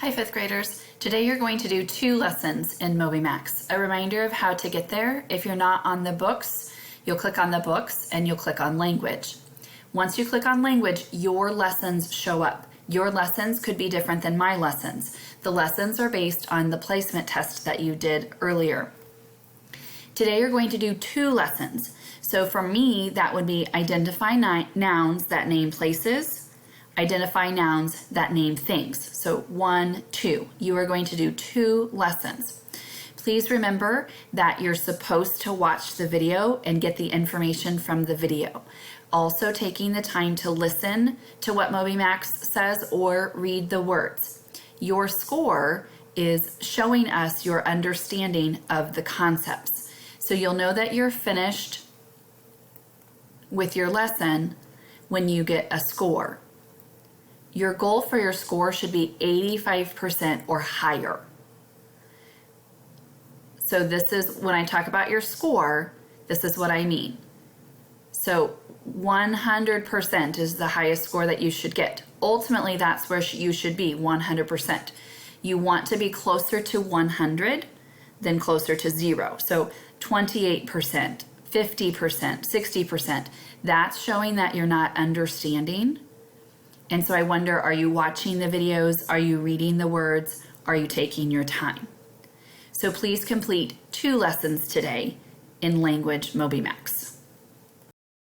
Hi fifth graders. Today you're going to do 2 lessons in MobyMax. A reminder of how to get there. If you're not on the books, you'll click on the books and you'll click on language. Once you click on language, your lessons show up. Your lessons could be different than my lessons. The lessons are based on the placement test that you did earlier. Today you're going to do 2 lessons. So for me, that would be identify nouns that name places, identify nouns that name things. So 1, 2. You are going to do 2 lessons. Please remember that you're supposed to watch the video and get the information from the video. Also taking the time to listen to what MobyMax says or read the words. Your score is showing us your understanding of the concepts. So you'll know that you're finished with your lesson when you get a score. Your goal for your score should be 85% or higher. So this is, when I talk about your score, this is what I mean. So 100% is the highest score that you should get. Ultimately, that's where you should be, 100%. You want to be closer to 100 than closer to 0. So 28%, 50%, 60%, that's showing that you're not understanding. And so I wonder, are you watching the videos? Are you reading the words? Are you taking your time? So please complete 2 lessons today in Language MobyMax.